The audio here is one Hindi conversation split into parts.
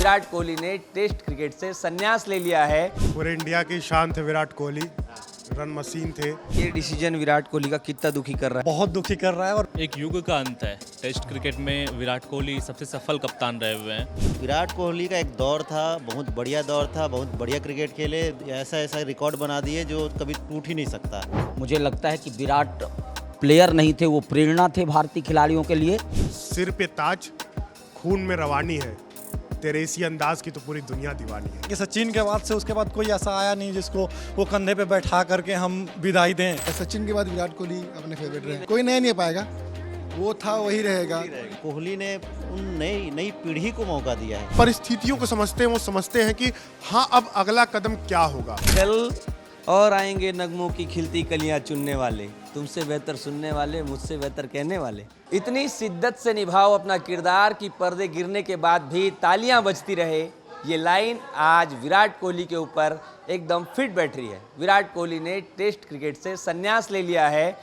विराट कोहली ने टेस्ट क्रिकेट से संन्यास ले लिया है। पूरे इंडिया की शान थे विराट कोहली, रन मशीन थे। ये डिसीजन विराट कोहली का कितना दुखी कर रहा है? बहुत दुखी कर रहा है। और एक युग का अंत है। टेस्ट क्रिकेट में विराट कोहली सबसे सफल कप्तान रहे हुए हैं। विराट कोहली का एक दौर था, बहुत बढ़िया दौर था, बहुत बढ़िया क्रिकेट खेले, ऐसा ऐसा रिकॉर्ड बना दिए जो कभी टूट ही नहीं सकता। मुझे लगता है कि विराट प्लेयर नहीं थे, वो प्रेरणा थे भारतीय खिलाड़ियों के लिए। सिर पे ताज, खून में रवानी है, तेरे इसी अंदाज की तो पूरी दुनिया दीवानी है। कि सचिन के बाद से उसके बाद कोई ऐसा आया नहीं जिसको वो कंधे पे बैठा करके हम विदाई दें। सचिन के बाद विराट कोहली अपने फेवरेट रहे, कोई नया नहीं पाएगा, वो था वही रहेगा। कोहली ने उन नई पीढ़ी को मौका दिया है। परिस्थितियों को समझते हैं, वो समझते हैं कि हाँ अब अगला कदम क्या होगा। कल और आएंगे नगमों की खिलती कलियां चुनने वाले, तुमसे बेहतर सुनने वाले, मुझसे बेहतर कहने वाले। इतनी शिद्दत से निभाओ अपना किरदार कि पर्दे गिरने के बाद भी तालियां बजती रहे। ये लाइन आज विराट कोहली के ऊपर एकदम फिट बैठ रही है। विराट कोहली ने टेस्ट क्रिकेट से संन्यास ले लिया है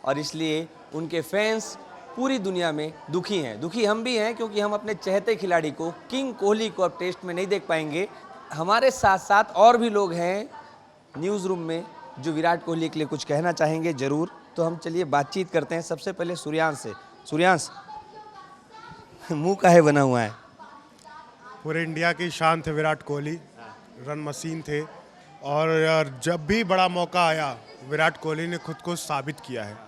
और इसलिए उनके फैंस पूरी दुनिया में दुखी हैं। दुखी हम भी हैं क्योंकि हम अपने चहेते खिलाड़ी को, किंग कोहली को अब टेस्ट में नहीं देख पाएंगे। हमारे साथ साथ और भी लोग हैं न्यूज़ रूम में जो विराट कोहली के लिए कुछ कहना चाहेंगे ज़रूर। तो हम चलिए बातचीत करते हैं। सबसे पहले सूर्यांश से। सूर्यांश, मुंह काहे बना हुआ है? पूरे इंडिया की शान थे विराट कोहली, रन मशीन थे। और जब भी बड़ा मौका आया विराट कोहली ने खुद को साबित किया है।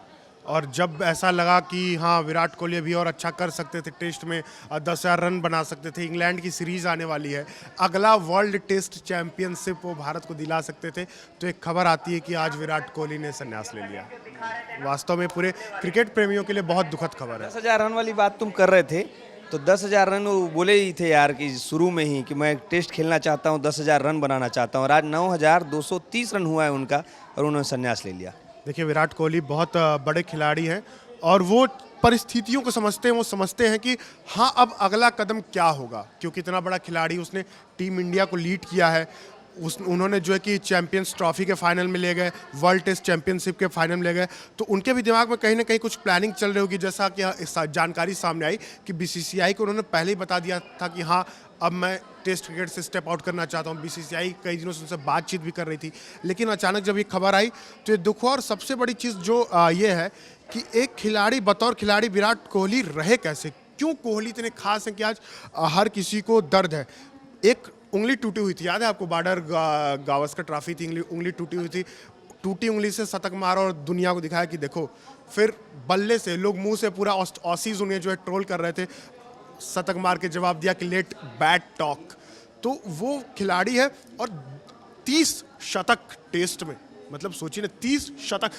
और जब ऐसा लगा कि हाँ विराट कोहली अभी और अच्छा कर सकते थे, टेस्ट में 10,000 रन बना सकते थे, इंग्लैंड की सीरीज़ आने वाली है, अगला वर्ल्ड टेस्ट चैंपियनशिप वो भारत को दिला सकते थे, तो एक खबर आती है कि आज विराट कोहली ने संन्यास ले लिया। वास्तव में पूरे क्रिकेट प्रेमियों के लिए बहुत दुखद खबर है। 10,000 रन वाली बात तुम कर रहे थे तो 10,000 रन वो बोले ही थे यार कि शुरू में ही कि मैं टेस्ट खेलना चाहता हूँ, 10,000 रन बनाना चाहता हूँ। और आज 9,230 रन हुआ है उनका और उन्होंने संन्यास ले लिया। देखिए विराट कोहली बहुत बड़े खिलाड़ी हैं और वो परिस्थितियों को समझते हैं, वो समझते हैं कि हाँ अब अगला कदम क्या होगा, क्योंकि इतना बड़ा खिलाड़ी, उसने टीम इंडिया को लीड किया है। उन्होंने जो है कि चैंपियंस ट्रॉफी के फाइनल में ले गए, वर्ल्ड टेस्ट चैंपियनशिप के फाइनल में ले गए, तो उनके भी दिमाग में कहीं ना कहीं कुछ प्लानिंग चल रही होगी। जैसा कि जानकारी सामने आई कि बीसीसीआई को उन्होंने पहले ही बता दिया था कि हाँ अब मैं टेस्ट क्रिकेट से स्टेप आउट करना चाहता हूँ। बीसीसीआई कई दिनों से उनसे बातचीत भी कर रही थी, लेकिन अचानक जब ये खबर आई तो ये दुख हुआ। और सबसे बड़ी चीज़ जो ये है कि एक खिलाड़ी बतौर खिलाड़ी विराट कोहली रहे कैसे, क्यों कोहली इतने खास हैं कि आज हर किसी को दर्द है। एक उंगली टूटी हुई थी, याद है आपको, बॉर्डर गावस्कर ट्रॉफी थी, उंगली टूटी हुई थी, टूटी उंगली से शतक मारा और दुनिया को दिखाया कि देखो। फिर बल्ले से लोग मुंह से पूरा ऑसीज उन्हें जो है ट्रोल कर रहे थे, शतक मार के जवाब दिया कि लेट बैड टॉक। तो वो खिलाड़ी है और 30 शतक टेस्ट में, मतलब सोचिए ना 30 शतक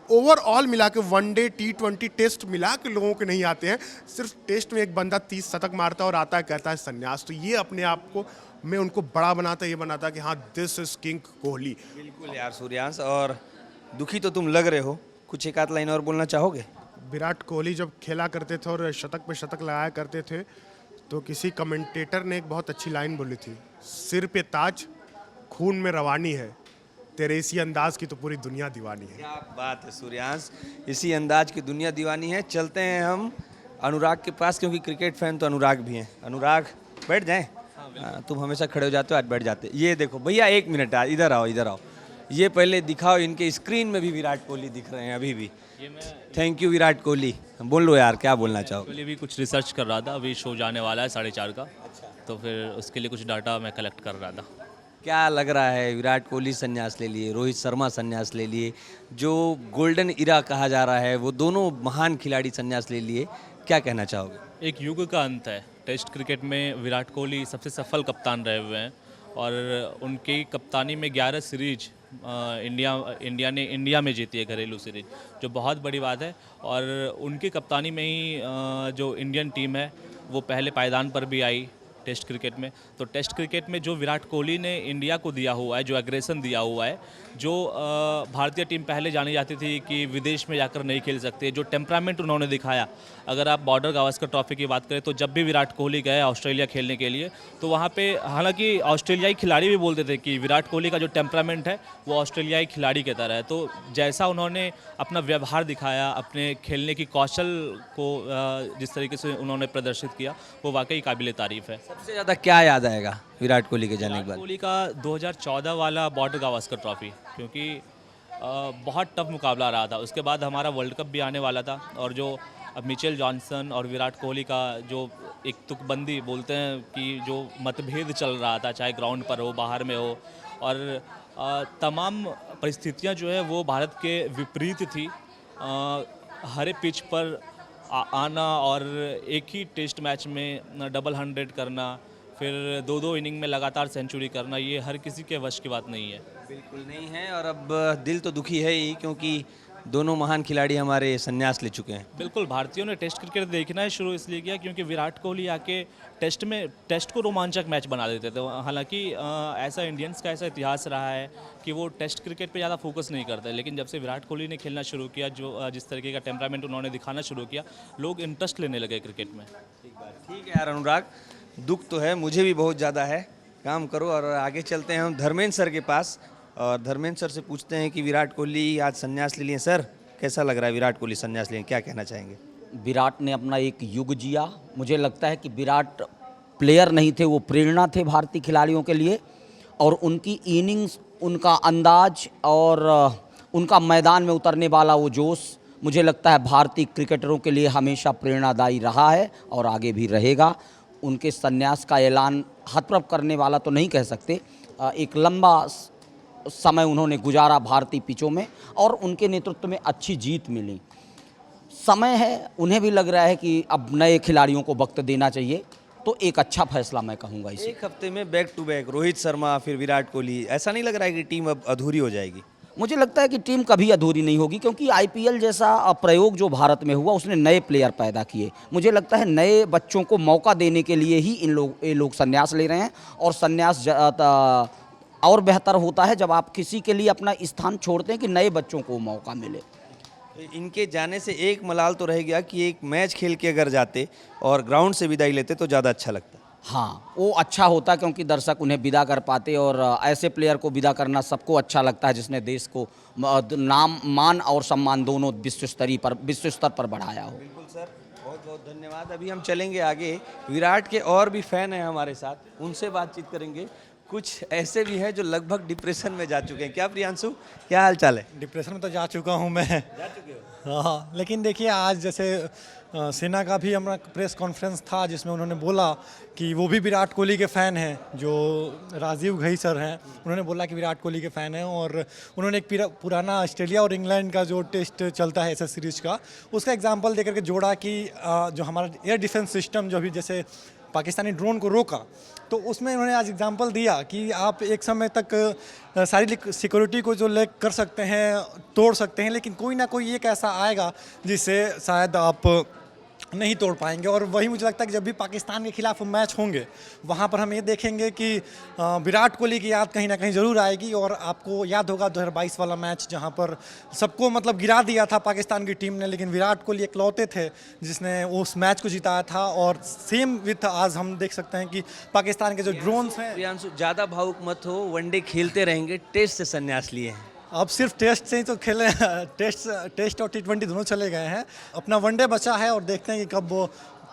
ओवरऑल मिला के, वनडे T20 टेस्ट मिला के लोगों के नहीं आते हैं। सिर्फ टेस्ट में एक बंदा 30 शतक मारता है और आता है कहता है संन्यास। तो ये अपने आप को में उनको बड़ा बनाता है, ये बनाता है कि हाँ दिस इज किंग कोहली। बिल्कुल यार सूर्यांश, और दुखी तो तुम लग रहे हो, कुछ एक आध लाइन और बोलना चाहोगे? विराट कोहली जब खेला करते थे और शतक पे शतक लगाया करते थे तो किसी कमेंटेटर ने एक बहुत अच्छी लाइन बोली थी, सिर पे ताज, खून में रवानी है, तेरे इसी अंदाज की तो पूरी दुनिया दीवानी है। क्या बात है सूर्यांश, इसी अंदाज की दुनिया दीवानी है। चलते हैं हम अनुराग के पास, क्योंकि क्रिकेट फैन तो अनुराग भी हैं। अनुराग बैठ जाएं। तुम हमेशा खड़े हो जाते हो, आज बैठ जाते। ये देखो भैया, 1 मिनट, इधर आओ इधर आओ। ये पहले दिखाओ, इनके स्क्रीन में भी विराट कोहली दिख रहे हैं अभी भी। Thank you Virat Kohli. बोल लो यार, क्या बोलना चाहो? पहले भी कुछ रिसर्च कर रहा था, अभी शो जाने वाला है 4:30 का। तो फिर उसके लिए कुछ डाटा मैं कलेक्ट कर रहा था। क्या लग रहा है, विराट कोहली संन्यास ले लिए, रोहित शर्मा संन्यास ले लिए, जो गोल्डन इरा कहा जा रहा है वो दोनों महान खिलाड़ी संन्यास ले लिए, क्या कहना चाहोगे? एक युग का अंत है। टेस्ट क्रिकेट में विराट कोहली सबसे सफल कप्तान रहे हुए हैं और उनकी कप्तानी में 11 सीरीज इंडिया में जीती है, घरेलू सीरीज, जो बहुत बड़ी बात है। और उनकी कप्तानी में ही जो इंडियन टीम है वो पहले पायदान पर भी आई टेस्ट क्रिकेट में। तो टेस्ट क्रिकेट में जो विराट कोहली ने इंडिया को दिया हुआ है, जो एग्रेशन दिया हुआ है, जो भारतीय टीम पहले जानी जाती थी कि विदेश में जाकर नहीं खेल सकते, जो टेम्परामेंट उन्होंने दिखाया। अगर आप बॉर्डर गावस्कर ट्रॉफी की बात करें तो जब भी विराट कोहली गए ऑस्ट्रेलिया खेलने के लिए तो वहाँ पे हालांकि ऑस्ट्रेलियाई खिलाड़ी भी बोलते थे कि विराट कोहली का जो टेम्परामेंट है वो ऑस्ट्रेलियाई खिलाड़ी की तरह है। तो जैसा उन्होंने अपना व्यवहार दिखाया, अपने खेलने की कौशल को जिस तरीके से उन्होंने प्रदर्शित किया, वो वाकई काबिल तारीफ़ है। सबसे ज़्यादा क्या याद आएगा विराट कोहली के जाने के विराट बाद? कोहली का 2014 वाला बॉर्डर गावस्कर ट्रॉफी, क्योंकि बहुत टफ मुकाबला रहा था। उसके बाद हमारा वर्ल्ड कप भी आने वाला था, और जो अब मिचेल जॉनसन और विराट कोहली का जो एक तुकबंदी बोलते हैं कि जो मतभेद चल रहा था, चाहे ग्राउंड पर हो बाहर में हो, और तमाम परिस्थितियां जो है वो भारत के विपरीत थी। हरे पिच पर आना और एक ही टेस्ट मैच में डबल 100 करना, फिर दो दो इनिंग में लगातार सेंचुरी करना, ये हर किसी के वश की बात नहीं है। बिल्कुल नहीं है, और अब दिल तो दुखी है ही, क्योंकि दोनों महान खिलाड़ी हमारे संन्यास ले चुके हैं। बिल्कुल, भारतीयों ने टेस्ट क्रिकेट देखना ही शुरू इसलिए किया क्योंकि विराट कोहली आके टेस्ट को रोमांचक मैच बना देते थे। हालांकि ऐसा इंडियंस का ऐसा इतिहास रहा है कि वो टेस्ट क्रिकेट पे ज़्यादा फोकस नहीं करते, लेकिन जब से विराट कोहली ने खेलना शुरू किया, जो जिस तरीके का टेम्परामेंट उन्होंने दिखाना शुरू किया, लोग इंटरेस्ट लेने लगे क्रिकेट में। ठीक है यार अनुराग, दुख तो है, मुझे भी बहुत ज़्यादा है। काम करो और आगे चलते हैं हम धर्मेंद्र सर के पास, और धर्मेंद्र सर से पूछते हैं कि विराट कोहली आज संन्यास ले लिए। सर, कैसा लग रहा है विराट कोहली संन्यास लिए, क्या कहना चाहेंगे? विराट ने अपना एक युग जिया। मुझे लगता है कि विराट प्लेयर नहीं थे, वो प्रेरणा थे भारतीय खिलाड़ियों के लिए, और उनकी इनिंग्स, उनका अंदाज और उनका मैदान में उतरने वाला वो जोश, मुझे लगता है भारतीय क्रिकेटरों के लिए हमेशा प्रेरणादायी रहा है और आगे भी रहेगा। उनके संन्यास का ऐलान हतप्रभ करने वाला तो नहीं कह सकते। एक लंबा समय उन्होंने गुजारा भारतीय पिचों में, और उनके नेतृत्व में अच्छी जीत मिली। समय है, उन्हें भी लग रहा है कि अब नए खिलाड़ियों को वक्त देना चाहिए, तो एक अच्छा फैसला मैं कहूँगा इसे। एक हफ्ते में back to back Rohit Sharma फिर विराट कोहली, ऐसा नहीं लग रहा है कि टीम अब अधूरी हो जाएगी? मुझे लगता है कि टीम कभी अधूरी नहीं होगी, क्योंकि आईपीएल जैसा प्रयोग जो भारत में हुआ, उसने नए प्लेयर पैदा किए। मुझे लगता है नए बच्चों को मौका देने के लिए ही ये लोग संन्यास ले रहे हैं, और संन्यास और बेहतर होता है जब आप किसी के लिए अपना स्थान छोड़ते हैं कि नए बच्चों को मौका मिले। इनके जाने से एक मलाल तो रह गया कि एक मैच खेल के अगर जाते और ग्राउंड से विदाई लेते तो ज़्यादा अच्छा लगता। हाँ, वो अच्छा होता, क्योंकि दर्शक उन्हें विदा कर पाते, और ऐसे प्लेयर को विदा करना सबको अच्छा लगता है जिसने देश को नाम, मान और सम्मान दोनों विश्व स्तर पर बढ़ाया हो। बिल्कुल सर, बहुत बहुत धन्यवाद। अभी हम चलेंगे आगे, विराट के और भी फैन हैं हमारे साथ, उनसे बातचीत करेंगे। कुछ ऐसे भी हैं जो लगभग डिप्रेशन में जा चुके हैं। क्या प्रियांशु, क्या हाल चाल है? डिप्रेशन में तो जा चुका हूँ मैं। जा चुके हो? हाँ, लेकिन देखिए आज जैसे सेना का भी हमारा प्रेस कॉन्फ्रेंस था, जिसमें उन्होंने बोला कि वो भी विराट कोहली के फ़ैन हैं, जो राजीव घई सर हैं, उन्होंने बोला कि विराट कोहली के फ़ैन हैं, और उन्होंने एक पुराना ऑस्ट्रेलिया और इंग्लैंड का जो टेस्ट चलता है ऐसा सीरीज का, उसका एग्जांपल देकर के जोड़ा कि जो हमारा एयर डिफेंस सिस्टम जो भी जैसे पाकिस्तानी ड्रोन को रोका, तो उसमें उन्होंने आज एग्जांपल दिया कि आप एक समय तक सारी सिक्योरिटी को जो ले कर सकते हैं, तोड़ सकते हैं, लेकिन कोई ना कोई एक ऐसा आएगा जिससे शायद आप नहीं तोड़ पाएंगे। और वही मुझे लगता है कि जब भी पाकिस्तान के खिलाफ मैच होंगे, वहाँ पर हम ये देखेंगे कि विराट कोहली की याद कहीं ना कहीं ज़रूर आएगी। और आपको याद होगा 2022 वाला मैच, जहाँ पर सबको मतलब गिरा दिया था पाकिस्तान की टीम ने, लेकिन विराट कोहली इकलौते थे जिसने उस मैच को जिताया था। और सेम विथ आज हम देख सकते हैं कि पाकिस्तान के जो ड्रोन्स हैं। प्रियांशु, ज़्यादा भावुक मत हो, वनडे खेलते रहेंगे, टेस्ट से संन्यास लिए हैं। अब सिर्फ टेस्ट से ही तो खेले, टेस्ट और T20 दोनों चले गए हैं, अपना वनडे बचा है, और देखते हैं कि कब वो,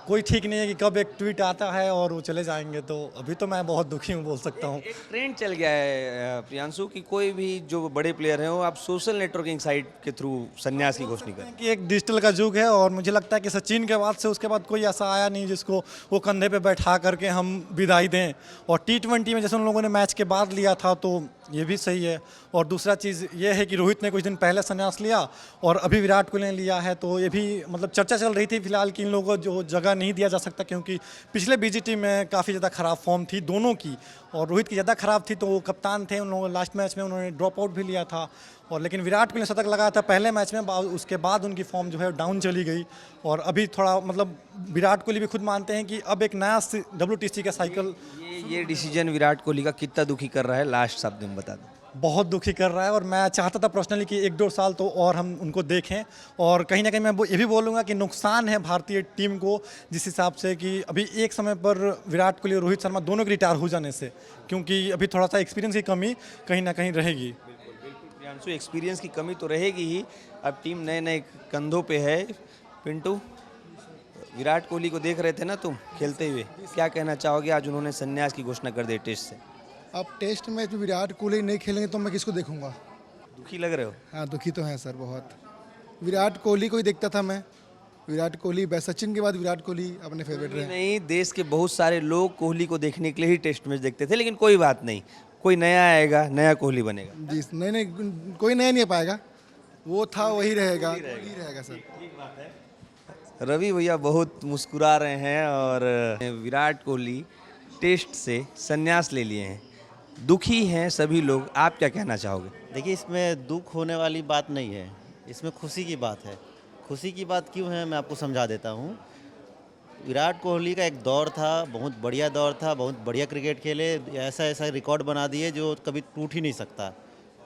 कोई ठीक नहीं है कि कब एक ट्वीट आता है और वो चले जाएंगे। तो अभी तो मैं बहुत दुखी हूँ, बोल सकता हूँ। एक ट्रेंड चल गया है प्रियांशु कि कोई भी जो बड़े प्लेयर हैं वो आप सोशल नेटवर्किंग साइट के थ्रू संन्यास की घोषणा करें। कि एक डिजिटल का युग है, और मुझे लगता है कि सचिन के बाद से उसके बाद कोई ऐसा आया नहीं जिसको वो कंधे पे बैठा करके हम विदाई दें। और T20 में जैसे उन लोगों ने मैच के बाद लिया था, तो ये भी सही है। और दूसरा चीज़ ये है कि रोहित ने कुछ दिन पहले संन्यास लिया, और अभी विराट कोहली ने लिया है, तो ये भी मतलब चर्चा चल रही थी फिलहाल कि इन लोगों को जो जगह नहीं दिया जा सकता, क्योंकि पिछले बीजीटी में काफ़ी ज़्यादा ख़राब फॉर्म थी दोनों की, और रोहित की ज़्यादा ख़राब थी, तो वो कप्तान थे, उन लोगों लास्ट मैच में उन्होंने ड्रॉप आउट भी लिया था। और लेकिन विराट कोहली ने शतक लगाया था पहले मैच में, उसके बाद उनकी फॉर्म जो है डाउन चली गई। और अभी थोड़ा मतलब विराट कोहली भी खुद मानते हैं कि अब एक नया WTC का साइकिल, ये डिसीजन विराट कोहली का कितना दुखी कर रहा है, लास्ट शब्द में बता दो। बहुत दुखी कर रहा है। और मैं चाहता था पर्सनली कि 1-2 साल तो और हम उनको देखें। और कहीं ना कहीं मैं ये भी बोलूँगा कि नुकसान है भारतीय टीम को, जिस हिसाब से कि अभी एक समय पर विराट कोहली और रोहित शर्मा दोनों के रिटायर हो जाने से, क्योंकि अभी थोड़ा सा एक्सपीरियंस की कमी कहीं ना कहीं रहेगी। प्रियांशु, एक्सपीरियंस की कमी तो रहेगी ही, अब टीम नए नए कंधों पे है। पिंटू, विराट कोहली को देख रहे थे ना तुम खेलते हुए, क्या कहना चाहोगे? आज उन्होंने संन्यास की घोषणा कर दी टेस्ट से। अब टेस्ट मैच में विराट कोहली नहीं खेलेंगे तो मैं किसको देखूंगा? दुखी लग रहे हो? हाँ, दुखी तो है सर बहुत। विराट कोहली को ही देखता था मैं। विराट कोहली सचिन के बाद विराट कोहली अपने फेवरेट रहे। नहीं, देश के बहुत सारे लोग कोहली को देखने के लिए ही टेस्ट मैच देखते थे, लेकिन कोई बात नहीं, कोई नया आएगा, नया कोहली बनेगा। जी नहीं नहीं, कोई नया नहीं आ पाएगा। वो था वही रहेगा, वही रहेगा सर। रवि भैया बहुत मुस्कुरा रहे हैं और विराट कोहली टेस्ट से संन्यास ले लिए हैं, दुखी हैं सभी लोग। आप क्या कहना चाहोगे? देखिए, इसमें दुख होने वाली बात नहीं है, इसमें खुशी की बात है। खुशी की बात क्यों है, मैं आपको समझा देता हूँ। विराट कोहली का एक दौर था, बहुत बढ़िया दौर था, बहुत बढ़िया क्रिकेट खेले, ऐसा ऐसा रिकॉर्ड बना दिए जो कभी टूट ही नहीं सकता,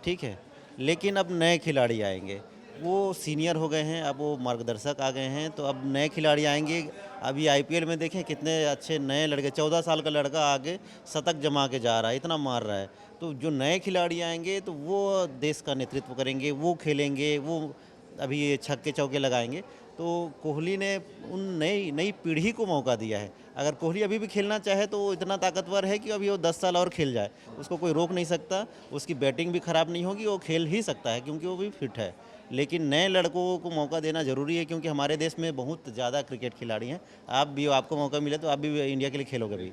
ठीक है। लेकिन अब नए खिलाड़ी आएंगे, वो सीनियर हो गए हैं, अब वो मार्गदर्शक आ गए हैं, तो अब नए खिलाड़ी आएंगे। अभी आईपीएल में देखें कितने अच्छे नए लड़के, 14 साल का लड़का आगे शतक जमा के जा रहा है, इतना मार रहा है। तो जो नए खिलाड़ी आएंगे तो वो देश का नेतृत्व करेंगे, वो खेलेंगे, वो अभी ये छक्के चौके लगाएंगे। तो कोहली ने उन नई पीढ़ी को मौका दिया है। अगर कोहली अभी भी खेलना चाहे तो वो इतना ताकतवर है कि अभी वो 10 साल और खेल जाए, उसको कोई रोक नहीं सकता। उसकी बैटिंग भी ख़राब नहीं होगी, वो खेल ही सकता है क्योंकि वो भी फिट है। लेकिन नए लड़कों को मौका देना ज़रूरी है, क्योंकि हमारे देश में बहुत ज़्यादा क्रिकेट खिलाड़ी हैं। आपको मौका मिले तो आप भी इंडिया के लिए खेलोगे भी।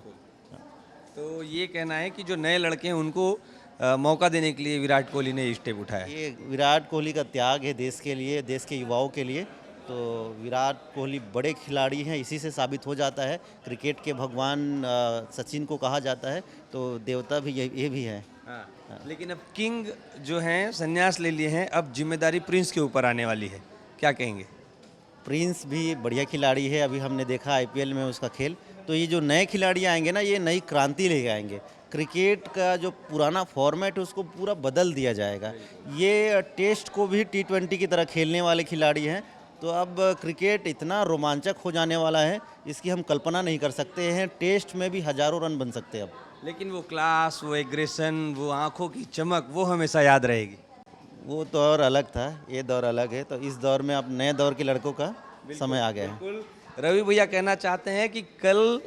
तो ये कहना है कि जो नए लड़के हैं उनको मौका देने के लिए विराट कोहली ने स्टेप उठाया। ये विराट कोहली का त्याग है देश के लिए, देश के युवाओं के लिए। तो विराट कोहली बड़े खिलाड़ी हैं, इसी से साबित हो जाता है। क्रिकेट के भगवान सचिन को कहा जाता है, तो देवता भी ये भी हैं। हाँ। लेकिन अब किंग जो हैं संन्यास ले लिए हैं, अब जिम्मेदारी प्रिंस के ऊपर आने वाली है, क्या कहेंगे? प्रिंस भी बढ़िया खिलाड़ी है, अभी हमने देखा आईपीएल में उसका खेल। तो ये जो नए खिलाड़ी आएंगे ना, ये नई क्रांति लेके आएंगे। क्रिकेट का जो पुराना फॉर्मेट है उसको पूरा बदल दिया जाएगा। ये टेस्ट को भी T20 की तरह खेलने वाले खिलाड़ी हैं। तो अब क्रिकेट इतना रोमांचक हो जाने वाला है, इसकी हम कल्पना नहीं कर सकते हैं। टेस्ट में भी हज़ारों रन बन सकते हैं अब। लेकिन वो क्लास, वो एग्रेशन, वो आंखों की चमक, वो हमेशा याद रहेगी। वो दौर अलग था, ये दौर अलग है। तो इस दौर में अब नए दौर के लड़कों का समय आ गया है। बिल्कुल। रवि भैया कहना चाहते हैं कि कल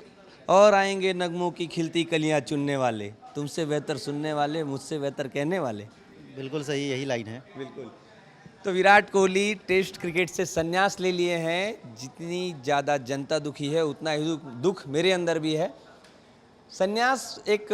और आएंगे नगमों की खिलती कलियां चुनने वाले, तुमसे बेहतर सुनने वाले, मुझसे बेहतर कहने वाले। बिल्कुल सही, यही लाइन है। बिल्कुल। तो विराट कोहली टेस्ट क्रिकेट से संन्यास ले लिए हैं। जितनी ज़्यादा जनता दुखी है, उतना ही दुख मेरे अंदर भी है। संन्यास एक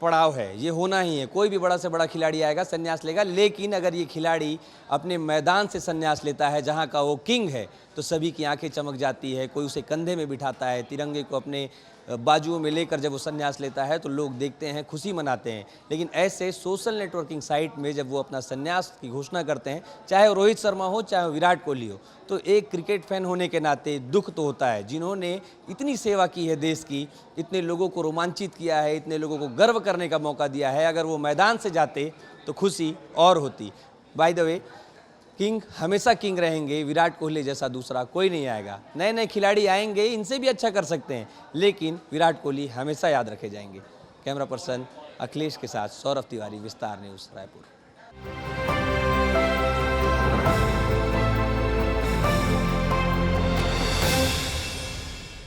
पड़ाव है, ये होना ही है। कोई भी बड़ा से बड़ा खिलाड़ी आएगा संन्यास लेगा, लेकिन अगर ये खिलाड़ी अपने मैदान से संन्यास लेता है जहाँ का वो किंग है, तो सभी की आंखें चमक जाती है। कोई उसे कंधे में बिठाता है, तिरंगे को अपने बाजुओं में लेकर जब वो संन्यास लेता है तो लोग देखते हैं, खुशी मनाते हैं। लेकिन ऐसे सोशल नेटवर्किंग साइट में जब वो अपना संन्यास की घोषणा करते हैं, चाहे वो रोहित शर्मा हो, चाहे वो विराट कोहली हो, तो एक क्रिकेट फैन होने के नाते दुख तो होता है। जिन्होंने इतनी सेवा की है देश की, इतने लोगों को रोमांचित किया है, इतने लोगों को गर्व करने का मौका दिया है, अगर वो मैदान से जाते तो खुशी और होती। बाय द वे, किंग हमेशा किंग रहेंगे। विराट कोहली जैसा दूसरा कोई नहीं आएगा। नए नए खिलाड़ी आएंगे, इनसे भी अच्छा कर सकते हैं, लेकिन विराट कोहली हमेशा याद रखे जाएंगे। कैमरा पर्सन अखिलेश के साथ सौरभ तिवारी, विस्तार न्यूज़, रायपुर।